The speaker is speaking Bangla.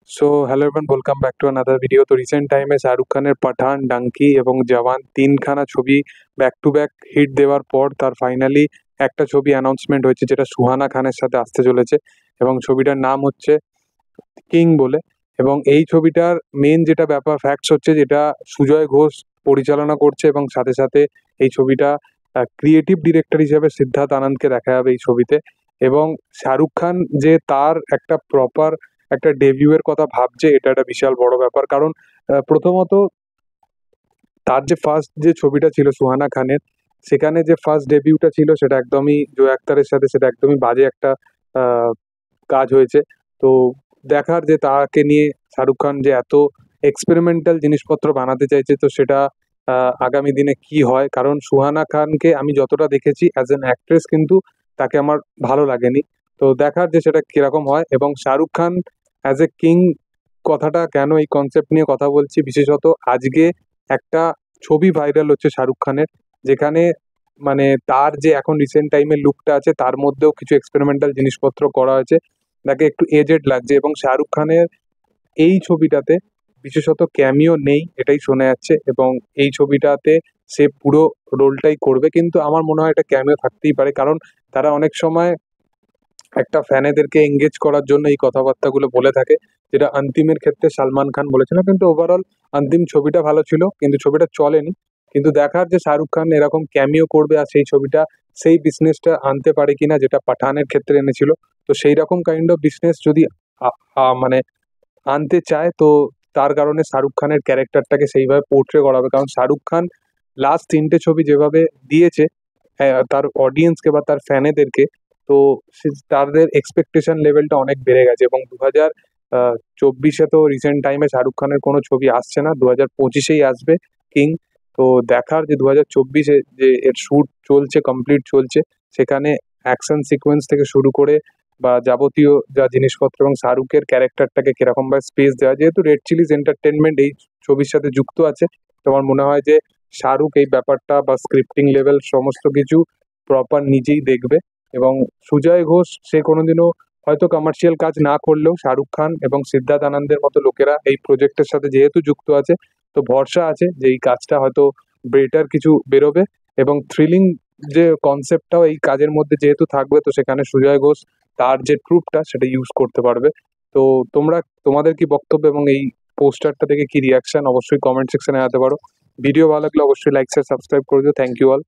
So hello everyone, welcome back to another video. তো রিসেন্ট টাইমে শাহরুখ খানের পাঠান, ডাঙ্কি এবং জওয়ান তিনখানা ছবি ব্যাক টু ব্যাক হিট দেওয়ার পর তার ফাইনালি একটা ছবি অ্যানাউন্সমেন্ট হয়েছে যেটা সুহানা খানের সাথে আসতে চলেছে, এবং ছবিটার নাম হচ্ছে কিং বলে। এবং এই ছবিটার মেন যেটা ব্যাপার ফ্যাক্টস হচ্ছে যেটা সুজয় ঘোষ পরিচালনা করছে, এবং সাথে সাথে এই ছবিটা ক্রিয়েটিভ ডিরেক্টর হিসেবে সিদ্ধার্থ আনন্দকে দেখা যাবে এই ছবিতে। এবং শাহরুখ খান যে তার একটা প্রপার একটা ডেবিউ এর কথা ভাবছে, এটা একটা বিশাল বড় ব্যাপার। কারণ প্রথমত তার যে ফার্স্ট যে ছবিটা ছিল সুহানা খানের, সেখানে যে ফার্স্ট ডেবিউটা ছিল সেটা একদমই জো আক্তারের সাথে, সেটা একদমই বাজে একটা আহ, কাজ হয়েছে। তো দেখার যে তাকে নিয়ে শাহরুখ খান যে এত এক্সপেরিমেন্টাল জিনিসপত্র বানাতে চাইছে, তো সেটা আগামী দিনে কি হয়। কারণ সুহানা খানকে আমি যতটা দেখেছি অ্যাজ অ্যান অ্যাক্ট্রেস, কিন্তু তাকে আমার ভালো লাগেনি। তো দেখার যে সেটা কিরকম হয়। এবং Shahrukh Khan as a king, কথাটা কেন এই কনসেপ্ট নিয়ে কথা বলছি, বিশেষত আজকে একটা ছবি ভাইরাল হচ্ছে শাহরুখ খানের, যেখানে মানে তার যে এখন রিসেন্ট টাইমের লুকটা আছে তার মধ্যেও কিছু এক্সপেরিমেন্টাল জিনিসপত্র করা হয়েছে, তাকে একটু এজেড লাগছে। এবং শাহরুখ খানের এই ছবিটাতে বিশেষত ক্যামিও নেই এটাই শোনা যাচ্ছে, এবং এই ছবিটাতে সে পুরো রোলটাই করবে। কিন্তু আমার মনে হয় এটা ক্যামিও থাকতেই পারে, কারণ তারা অনেক সময় একটা ফ্যানেদেরকে এঙ্গেজ করার জন্য এই কথাবার্তাগুলো বলে থাকে, যেটা অন্তিমের ক্ষেত্রে সালমান খান বলেছিল। কিন্তু ওভারঅল অন্তিম ছবিটা ভালো ছিল, কিন্তু ছবিটা চলেনি। কিন্তু দেখার যে শাহরুখ খান এরকম ক্যামিও করবে আর সেই ছবিটা সেই বিজনেসটা আনতে পারে কিনা, যেটা পাঠানের ক্ষেত্রে এনেছিল। তো সেই রকম কাইন্ড অফ বিজনেস যদি মানে আনতে চায়, তো তার কারণে শাহরুখ খানের ক্যারেক্টারটাকে সেইভাবে পোর্ট্রে করা হবে। কারণ শাহরুখ খান লাস্ট তিনটে ছবি যেভাবে দিয়েছে তার অডিয়েন্সকে বা তার ফ্যানেদেরকে, তো তাদের এক্সপেকটেশন লেভেলটা অনেক বেড়ে গেছে। এবং 2024-এ তো রিসেন্ট টাইমে শাহরুখ খানের কোনো ছবি আসছে না, 2025-এই আসবে কিং। তো দেখার যে 2024-এ যে এর শ্যুট চলছে, কমপ্লিট চলছে, সেখানে অ্যাকশন সিকোয়েন্স থেকে শুরু করে বা যাবতীয় যা জিনিসপত্র, এবং শাহরুখের ক্যারেক্টারটাকে কিরকম ভাবে স্পেস দেওয়া, যেহেতু রেড চিলিজ এন্টারটেনমেন্ট এই ছবির সাথে যুক্ত আছে, তোমার মনে হয় যে শাহরুখ এই ব্যাপারটা বা স্ক্রিপ্টিং লেভেল সমস্ত কিছু প্রপার নিজেই দেখবে। এবং সুজয় ঘোষ সে কোনোদিনও হয়তো কমার্শিয়াল কাজ না করলেও শাহরুখ খান এবং সিদ্ধার্থ আনন্দের মতো লোকেরা এই প্রজেক্টের সাথে যেহেতু যুক্ত আছে, তো ভরসা আছে যে এই কাজটা হয়তো বেটার কিছু বেরোবে। এবং থ্রিলিং যে কনসেপ্টটাও এই কাজের মধ্যে যেহেতু থাকবে, তো সেখানে সুজয় ঘোষ তার যে ট্রুপটা সেটা ইউজ করতে পারবে। তো তোমাদের কি বক্তব্য এবং এই পোস্টারটা থেকে কি রিয়াকশন, অবশ্যই কমেন্ট সেকশনে জানাতে পারো। ভিডিও ভালো লাগলে অবশ্যই লাইক শেয়ার সাবস্ক্রাইব করে দিও। Thank you all.